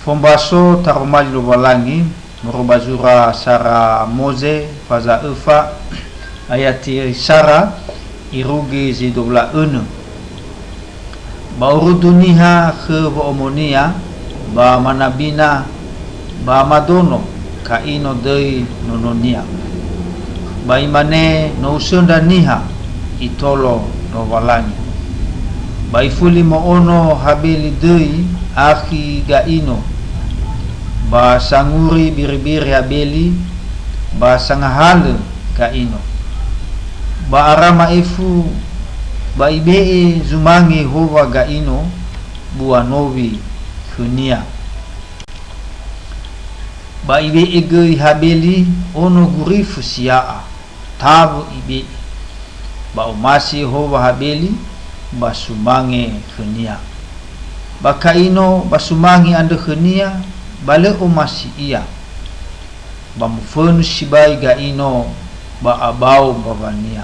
Fombaso tarumal lubalangi merubazura sara moze faza efa ayati sara irugi zidobla bauruduniha ke omonia ba manabina ba madono kaino dei nononia ba imane no usunda niha itolo novalangi ba ifuli mo ono habeli dei aki gaino ba sanguri biri-biri habeli ba sangahale kaino ba arama ifu ba ibee zumangi hova gaino buanovi kunia ba ibee gei habeli ono gurifu siaa tabu ibee ba umasi hova habeli ba sumange kunia ba kaino ba sumangi ande kunia bale umasi iya ba mufenu sibai gaino ba abau babania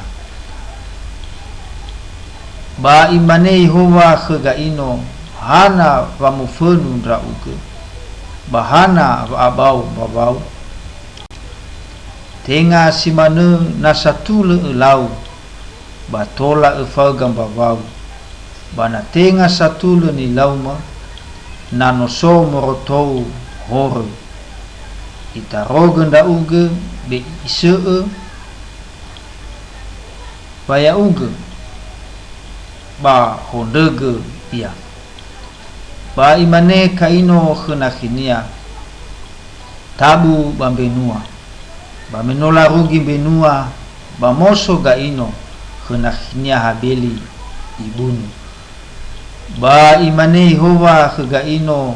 ba imane Yehova ke gaino hana ba mufenu rauke bahana ba abau babau tenga simane nasatule elau ba tola efagam babau bana tenga satule ni lauma nanoso morotou hore itarogen da uge be isee baya uge ba hondege ia ba imane kaino khenakinia tabu bambenua ba menola rugi benua ba moso gaino khenakinia habeli ibunu ba imane Yehova ke gaino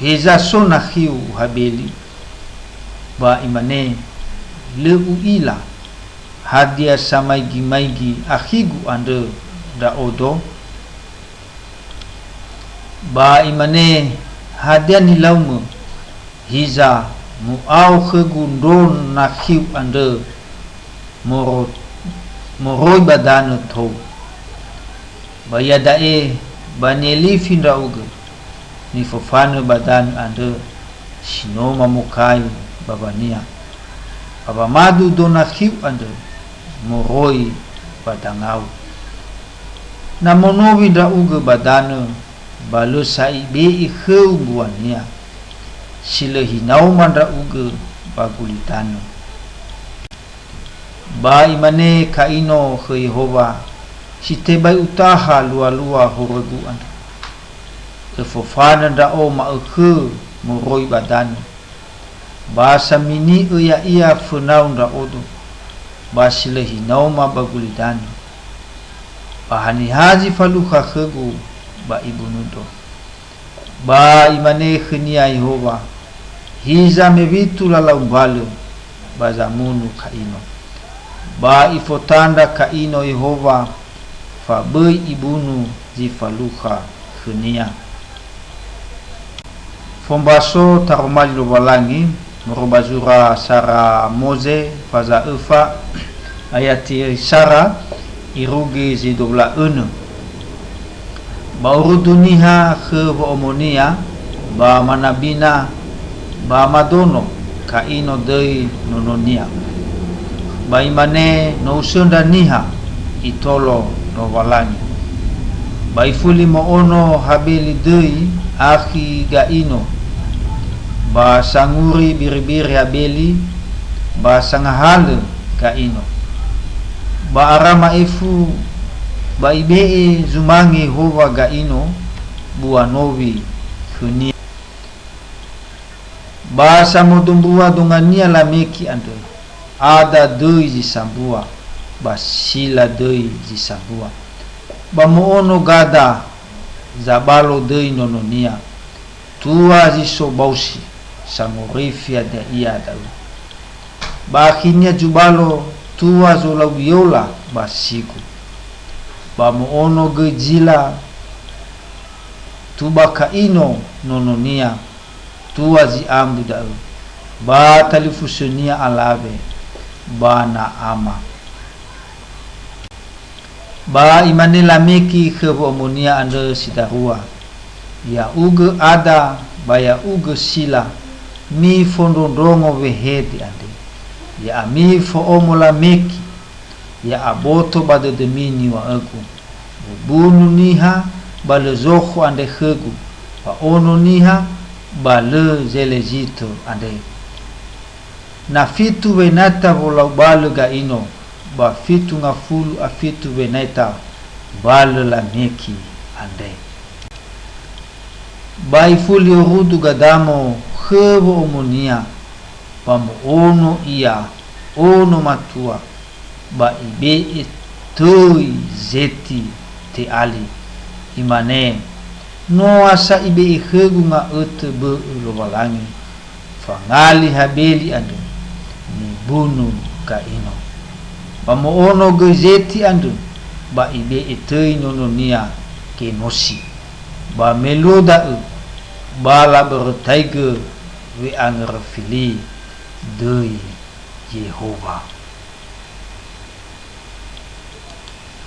heza sona khiu habeli ba imane leu ila hadia samaigi maigi akhigu ande da odo ba imane hadia ni laumu hiza muau khegundon na khiu ande moroi badano to ba yadae baneli finda uge ni fofano badan ande sinoma mukai babania baba madu dona khiu ande moroi badangau namonowi da uge badane balo sai be kheu buania silehi nauman da uge bagulitano ba imane kaino ke Yehova sitebai utaha lua-lua horegu ande efofana da o ma ekhe moroi badan basa mini ia funau da odo basilehi nauma bagulidan bahani haji faluha khegu ba ibunudo ba imane khnia Yehova hiza mevitu lalaumbale bazamunu kaino ba ifotanda kaino Yehova fa bei ibunu zifaluha khnia Fombaso tarumal lubalangi merubazura sara moze faza efa ayati sara irugi zidobla bauruduniha ke omonia ba manabina ba madono kaino dei nononia ba imane no usunda niha itolo novalangi ba ifuli mo ono habeli dei aki gaino ba sanguri biri-biri habeli ba sangahale kaino ba arama ifu ba ibee zumangi hova gaino buanovi kunia ba samodumbua dongania lameki ande ada dei zisambua ba sila dei zisambua ba moono gada zabalo dei nononia tua zisobausi samorifia da ia dau ba akhirnya jubalo tua zola viola basiku ba moono gejila tuba kaino nononia tua ziambu dau ba talifusonia alabe bana ama ba imane lameki ke omonia ande sidarua ya uge ada baya uge sila mi fondondongo vehedi ande ya ami fo omola meki ya aboto bade demini wa aku bunu niha bale zoho ande khegu pa ono niha bale zelezito ande na fitu venata volau bale ga ino ba fitu ngafulu a fitu venata bale la meki ande bai fuli rudu gadamo khebo omonia pamu ono ia ono matua ba ibe etoi zeti te ali imane no asa ibe ikhegu nga ute be lo balangi fangali habeli andu ni bunu ka ino pamu ono gezeti andu ba ibe etoi nono nia ke nosi ba meloda bala bertaiga we angrafili de Yehova.